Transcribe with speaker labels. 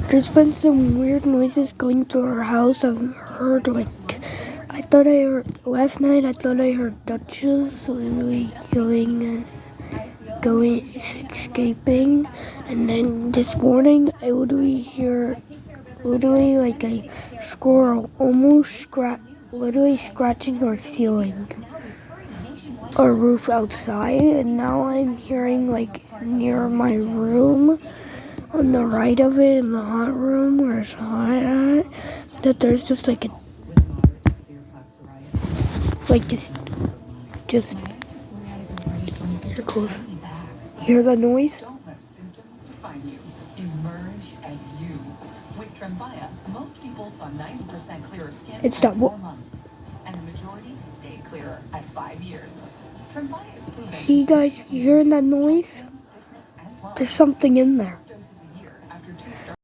Speaker 1: There's been some weird noises going through our house. I've heard last night I thought I heard Duchess literally escaping, and then this morning I literally hear like a squirrel literally scratching our ceiling, our roof outside, and now I'm hearing like near my room, on the right of it, in the hot room where it's hot at, that there's just like here close. Hear the noise?
Speaker 2: Don't let symptoms define you. Emerge as you. With Tremfya, most people saw 90% clearer skin in 4 months, and the majority stayed clearer at 5 years. Tremfya is proven.
Speaker 1: See, guys, you hearing that noise? There's something in there.